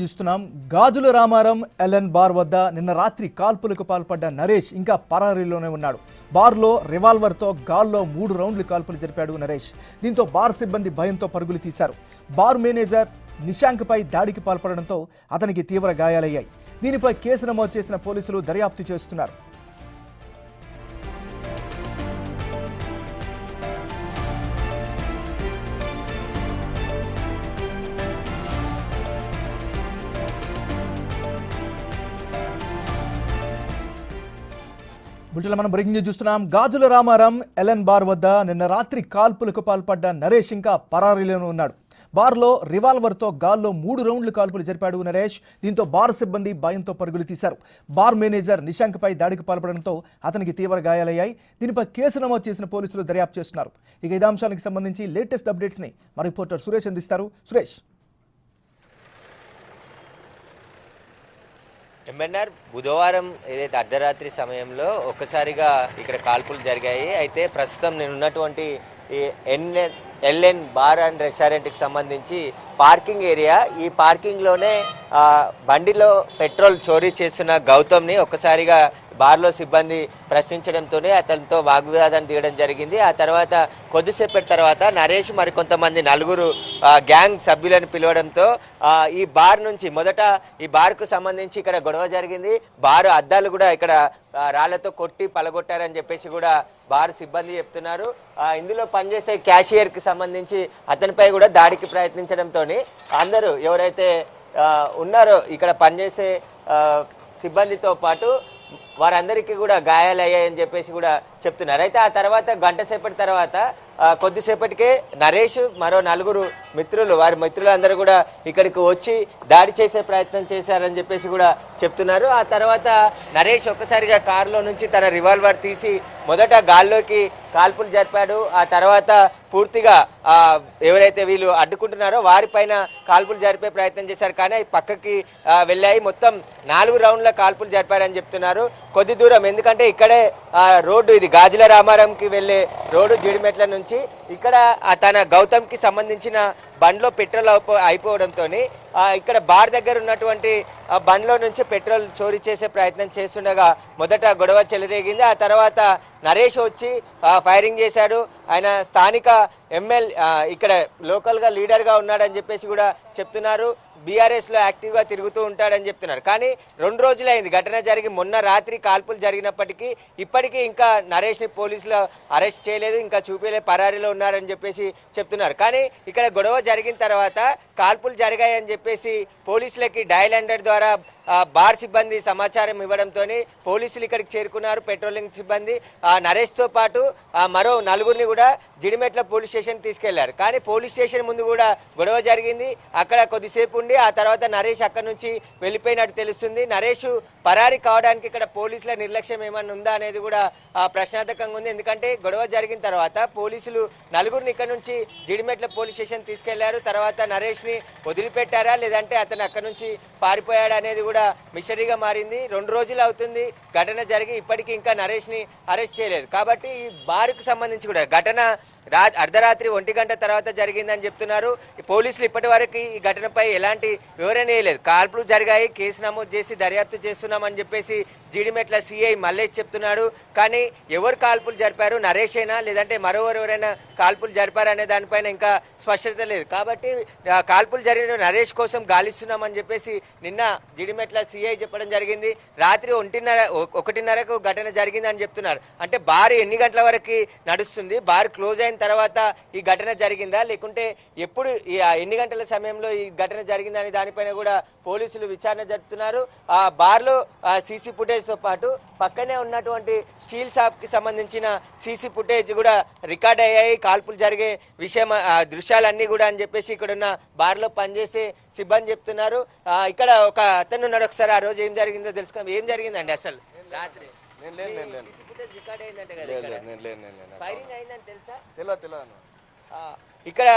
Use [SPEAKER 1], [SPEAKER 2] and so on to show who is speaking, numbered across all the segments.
[SPEAKER 1] చూస్తున్నాం. గాజుల Ramaram LN bar వద్ద నిన్న రాత్రి కాల్పులకు పాల్పడ్డ నరేష్ ఇంకా పరారీలోనే ఉన్నాడు. బార్లో రివాల్వర్తో గాల్లో 3 రౌండ్లు కాల్పులు జరిపాడు నరేష్. దీంతో బార్ సిబ్బంది భయంతో పరుగులు తీశారు. బార్ మేనేజర్ నిశాంక్పై దాడికి పాల్పడడంతో అతనికి తీవ్ర గాయాలయ్యాయి. దీనిపై కేసు నమోదు చేసిన పోలీసులు దర్యాప్తు చేస్తున్నారు. బుల్టెన్లో మనం బ్రేకింగ్ న్యూస్ చూస్తున్నాం. గాజుల రామారం ఎల్ఎన్ బార్ వద్ద నిన్న రాత్రి కాల్పులకు పాల్పడ్డ నరేష్ ఇంకా పరారీలోనే ఉన్నాడు. బార్లో రివాల్వర్తో గాల్లో 3 రౌండ్లు కాల్పులు జరిపాడు నరేష్. దీంతో బార్ సిబ్బంది భయంతో పరుగులు తీశారు. బార్ మేనేజర్ నిశాంక్పై దాడికి పాల్పడడంతో అతనికి తీవ్ర గాయాలయ్యాయి. దీనిపై కేసు నమోదు చేసిన పోలీసులు దర్యాప్తు చేస్తున్నారు. ఇక ఇదే అంశానికి సంబంధించి లేటెస్ట్ అప్డేట్స్ని మా రిపోర్టర్ సురేష్ అందిస్తారు. సురేష్.
[SPEAKER 2] ఎంఎన్ఆర్ బుధవారం ఏదైతే అర్ధరాత్రి సమయంలో ఒక్కసారిగా ఇక్కడ కాల్పులు జరిగాయి. అయితే ప్రస్తుతం నేను ఉన్నటువంటి ఈ ఎల్ఎన్ బార్ అండ్ రెస్టారెంట్కి సంబంధించి పార్కింగ్ ఏరియా, ఈ పార్కింగ్లోనే బండిలో పెట్రోల్ చోరీ చేస్తున్న గౌతమ్ని ఒక్కసారిగా బార్లో సిబ్బంది ప్రశ్నించడంతోనే అతనితో వాగ్వివాదం దిగడం జరిగింది. ఆ తర్వాత కొద్దిసేపటి తర్వాత నరేష్ మరికొంతమంది 4 గ్యాంగ్ సభ్యులను పిలవడంతో ఈ బార్ నుంచి మొదట ఈ బార్కు సంబంధించి ఇక్కడ గొడవ జరిగింది. బార్ అద్దాలు కూడా ఇక్కడ రాళ్లతో కొట్టి పలగొట్టారని చెప్పేసి కూడా బార్ సిబ్బంది చెప్తున్నారు. ఇందులో పనిచేసే క్యాషియర్కి సంబంధించి అతనిపై కూడా దాడికి ప్రయత్నించడంతో అందరూ ఎవరైతే ఉన్నారో ఇక్కడ పనిచేసే సిబ్బందితో పాటు వారందరికీ కూడా గాయాలయ్యాయని చెప్పేసి కూడా చెప్తున్నారు. అయితే ఆ తర్వాత గంట సేపటి తర్వాత కొద్దిసేపటికే నరేష్ మరో 4 మిత్రులు, వారి మిత్రులందరూ కూడా ఇక్కడికి వచ్చి దాడి చేసే ప్రయత్నం చేశారని చెప్పేసి కూడా చెప్తున్నారు. ఆ తర్వాత నరేష్ ఒక్కసారిగా కారులో నుంచి తన రివాల్వర్ తీసి మొదట గాల్లోకి కాల్పులు జరిపాడు. ఆ తర్వాత పూర్తిగా ఎవరైతే వీళ్ళు అడ్డుకుంటున్నారో వారిపైన కాల్పులు జరిపే ప్రయత్నం చేశారు. కానీ అవి పక్కకి వెళ్ళాయి. మొత్తం 4 రౌండ్ల కాల్పులు జరిపారని చెప్తున్నారు. కొద్ది దూరం, ఎందుకంటే ఇక్కడే రోడ్డు, ఇది గాజుల రామారంకి వెళ్ళే రోడ్డు జీడిమెట్ల నుంచి. ఇక్కడ తన గౌతమ్కి సంబంధించిన బండ్లో పెట్రోల్ అయిపోవడంతో ఇక్కడ బార్ దగ్గర ఉన్నటువంటి బండ్లో నుంచి పెట్రోల్ చోరీ చేసే ప్రయత్నం చేస్తుండగా మొదట గొడవ చెలరేగింది. ఆ తర్వాత నరేష్ వచ్చి ఫైరింగ్ చేశాడు. ఆయన స్థానిక ఇక్కడ లోకల్గా లీడర్గా ఉన్నాడని చెప్పేసి కూడా చెప్తున్నారు. బీఆర్ఎస్లో యాక్టివ్గా తిరుగుతూ ఉంటాడని చెప్తున్నారు. కానీ 2 రోజులైంది ఘటన జరిగి. మొన్న రాత్రి కాల్పులు జరిగినప్పటికీ ఇప్పటికీ ఇంకా నరేష్ని పోలీసులు అరెస్ట్ చేయలేదు, ఇంకా చూపేలే, పరారీలో ఉన్నారని చెప్పేసి చెప్తున్నారు. కానీ ఇక్కడ గొడవ జరిగిన తర్వాత కాల్పులు జరిగాయని చెప్పేసి పోలీసులకి డయల్ 100 ద్వారా బార్ సిబ్బంది సమాచారం ఇవ్వడంతో పోలీసులు ఇక్కడికి చేరుకున్నారు. పెట్రోలింగ్ సిబ్బంది నరేష్తో పాటు మరో 4గురిని కూడా జిడిమెట్ల పోలీస్ స్టేషన్ తీసుకెళ్లారు. కానీ పోలీస్ స్టేషన్ ముందు కూడా గొడవ జరిగింది. అక్కడ కొద్దిసేపు ఉండి ఆ తర్వాత నరేష్ అక్కడి నుంచి వెళ్ళిపోయినట్టు తెలుస్తుంది. నరేష్ పరారీ కావడానికి ఇక్కడ పోలీసుల నిర్లక్ష్యం ఏమన్నా ఉందా అనేది కూడా ప్రశ్నార్థకంగా ఉంది. ఎందుకంటే గొడవ జరిగిన తర్వాత పోలీసులు 4గురిని ఇక్కడ నుంచి జిడిమెట్ల పోలీస్ స్టేషన్ తీసుకెళ్లారు. తర్వాత నరేష్ని వదిలిపెట్టారా లేదంటే అతను అక్కడి నుంచి పారిపోయాడా అనేది కూడా మిస్టరీగా మారింది. 2 రోజులు అవుతుంది ఘటన జరిగి, ఇప్పటికీ ఇంకా నరేష్ని అరెస్ట్ చేయలేదు. కాబట్టి ఈ బార్కు సంబంధించి కూడా ఘటన అర్ధరాత్రి 1 గంట తర్వాత జరిగిందని చెప్తున్నారు. పోలీసులు ఇప్పటి వరకు ఈ ఘటనపై ఎలాంటి వివరణ ఇవ్వలేదు. కాల్పులు జరిగాయి, కేసు నమోదు చేసి దర్యాప్తు చేస్తున్నామని చెప్పేసి జీడిమెట్ల సిఐ మల్లేష్ చెప్తున్నాడు. కానీ ఎవరు కాల్పులు జరిపారు, నరేషేనా లేదంటే మరోవరెవరైనా కాల్పులు జరిపారనే దానిపైన ఇంకా స్పష్టత లేదు. కాబట్టి కాల్పులు జరిగిన నరేష్ కోసం గాలిస్తున్నామని చెప్పేసి నిన్న జీడిమెట్ల సిఐ చెప్పడం జరిగింది. రాత్రి 1:30కు ఘటన జరిగిందని చెప్తున్నారు. అంటే బార్ ఎన్ని గంటల వరకు నడుస్తుంది, బార్ క్లోజ్ అయిన తర్వాత ఈ ఘటన జరిగిందా లేకుంటే ఎప్పుడు ఎన్ని గంటల సమయంలో ఈ ఘటన జరిగిందని దానిపైన కూడా పోలీసులు విచారణ జరుపుతున్నారు. ఆ బార్లో సీసీ ఫుటేజ్తో పాటు పక్కనే ఉన్నటువంటి స్టీల్ షాప్కి సంబంధించిన సీసీ ఫుటేజ్ కూడా రికార్డ్ అయ్యాయి. కాల్పులు జరిగే దృశ్యాలన్నీ కూడా అని చెప్పేసి ఇక్కడ ఉన్న బార్లో పనిచేసే సిబ్బంది చెప్తున్నారు. ఇక్కడ ఒక అతను ఉన్నాడు. ఒకసారి ఆ రోజు ఏం జరిగిందో తెలుసుకో. ఏం జరిగిందండి అసలు రాత్రి? రికార్డ్ అయిందంటే కదా, ఫైరింగ్ అయిందని తెలుసా? ఇక్కడ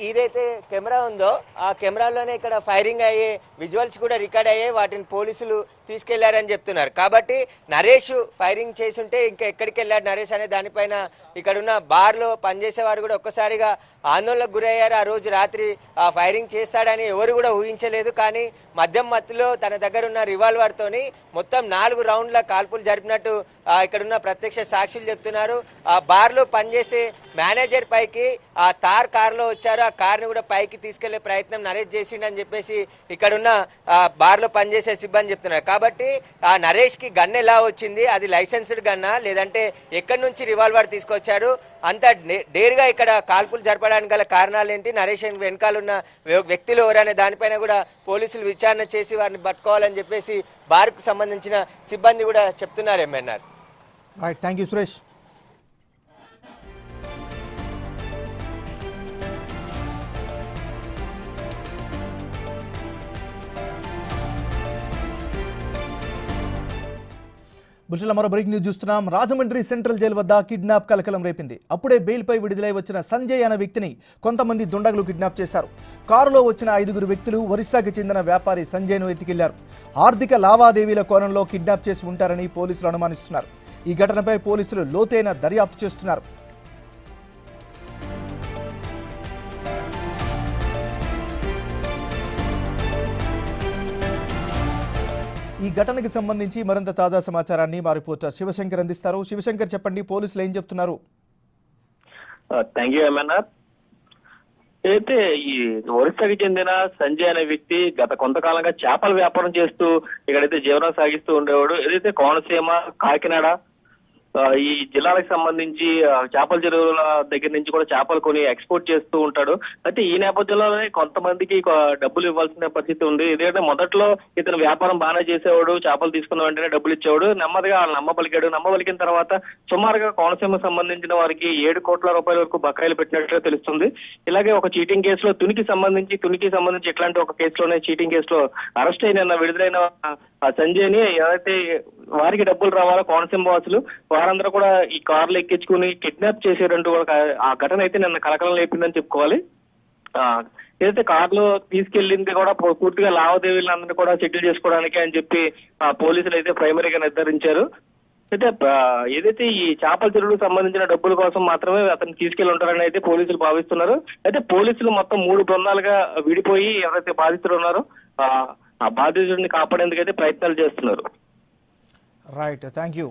[SPEAKER 2] ఇదైతే కెమెరా ఉందో ఆ కెమెరాలోనే ఇక్కడ ఫైరింగ్ అయ్యే విజువల్స్ కూడా రికార్డ్ అయ్యాయి. వాటిని పోలీసులు తీసుకెళ్లారని చెప్తున్నారు. కాబట్టి నరేష్ ఫైరింగ్ చేసుంటే ఇంకా ఎక్కడికి వెళ్ళాడు నరేష్ అనే దానిపైన ఇక్కడున్న బార్లో పనిచేసేవారు కూడా ఒక్కసారిగా ఆందోళనకు గురయ్యారు. ఆ రోజు రాత్రి ఫైరింగ్ చేస్తాడని ఎవరు కూడా ఊహించలేదు. కానీ మద్యం మత్తులో తన దగ్గర ఉన్న రివాల్వర్తోని మొత్తం 4 రౌండ్ల కాల్పులు జరిపినట్టు ఇక్కడున్న ప్రత్యక్ష సాక్షులు చెప్తున్నారు. ఆ బార్లో పనిచేసే మేనేజర్ పైకి ఆ తార్ కారులో వచ్చారు. ఆ కార్ని కూడా పైకి తీసుకెళ్లే ప్రయత్నం నరేష్ చేసిండని చెప్పేసి ఇక్కడున్న బార్లో పనిచేసే సిబ్బంది చెప్తున్నారు. కాబట్టి ఆ నరేష్ కి గన్ ఎలా వచ్చింది, అది లైసెన్స్డ్ గన్నా లేదంటే ఎక్కడి నుంచి రివాల్వర్ తీసుకొచ్చారు, అంత డేర్గా ఇక్కడ కాల్పులు జరపడానికి గల కారణాలు ఏంటి, నరేష్ వెనకాల ఉన్న వ్యక్తులు ఎవరనే దానిపైన కూడా పోలీసులు విచారణ చేసి వారిని పట్టుకోవాలని చెప్పేసి బార్కు సంబంధించిన సిబ్బంది కూడా చెప్తున్నారు. MNR.
[SPEAKER 1] Right, thank you Suresh. బుల్షన్లో మరో బ్రేక్ న్యూస్ చూస్తున్నాం. రాజమండ్రి సెంట్రల్ జైలు వద్ద కిడ్నాప్ కలకలం రేపింది. అప్పుడే బెయిల్పై విడుదలై వచ్చిన సంజయ్ అనే వ్యక్తిని కొంతమంది దుండగులు కిడ్నాప్ చేశారు. కారులో వచ్చిన 5 వ్యక్తులు ఒరిస్సాకి చెందిన వ్యాపారి సంజయ్ను ఎత్తుకెళ్లారు. ఆర్థిక లావాదేవీల కోణంలో కిడ్నాప్ చేసి ఉంటారని పోలీసులు అనుమానిస్తున్నారు. ఈ ఘటనపై పోలీసులు లోతైన దర్యాప్తు చేస్తున్నారు. ఈ ఘటనకి సంబంధించి మరింత తాజా సమాచారాన్ని మా రిపోర్టర్ శివశంకర్ అందిస్తారు. శివశంకర్, చెప్పండి, పోలీసులు ఏం చెప్తున్నారు?
[SPEAKER 3] Thank you MNR. అయితే ఈ ఒరిస్సాకి చెందిన సంజయ్ అనే వ్యక్తి గత కొంతకాలంగా చేపల వ్యాపారం చేస్తూ ఇక్కడైతే జీవనం సాగిస్తూ ఉండేవాడు. ఏదైతే కోనసీమ, కాకినాడ ఈ జిల్లాలకు సంబంధించి చేపల చెరువుల దగ్గర నుంచి కూడా చేపలు కొని ఎక్స్పోర్ట్ చేస్తూ ఉంటాడు. అయితే ఈ నేపథ్యంలోనే కొంతమందికి డబ్బులు ఇవ్వాల్సిన పరిస్థితి ఉంది. ఎందుకంటే మొదట్లో ఇతను వ్యాపారం బాగానే చేసేవాడు, చేపలు తీసుకున్న వెంటనే డబ్బులు ఇచ్చేవాడు. నెమ్మదిగా వాళ్ళు నమ్మబలికిన తర్వాత సుమారుగా కోనసీమకు సంబంధించిన వారికి 7 కోట్ల రూపాయల వరకు బకాయిలు పెట్టినట్టుగా తెలుస్తుంది. ఇలాగే ఒక చీటింగ్ కేసులో తునికి సంబంధించి ఇట్లాంటి ఒక కేసులోనే చీటింగ్ కేసులో అరెస్ట్ అయిన విడుదలైన సంజయ్ ని ఏదైతే వారికి డబ్బులు రావాలో కోనసీమ వాసులు వారందరూ కూడా ఈ కార్లు ఎక్కించుకుని కిడ్నాప్ చేసేటంటూ ఆ ఘటన అయితే నిన్న కలకలం లేపిందని చెప్పుకోవాలి. ఏదైతే కార్లో తీసుకెళ్లింది కూడా పూర్తిగా లావాదేవీలందరినీ కూడా సెటిల్ చేసుకోవడానికి అని చెప్పి పోలీసులు అయితే ప్రైమరీగా నిర్ధారించారు. అయితే ఏదైతే ఈ చేపల చెరువులకు సంబంధించిన డబ్బుల కోసం మాత్రమే అతను తీసుకెళ్లి ఉంటారని అయితే పోలీసులు భావిస్తున్నారు. అయితే పోలీసులు మొత్తం 3 బృందాలుగా విడిపోయి ఎవరైతే బాధితులు ఉన్నారో ఆ బాధితుడిని కాపాడేందుకైతే ప్రయత్నాలు చేస్తున్నారు.
[SPEAKER 1] Right, thank you.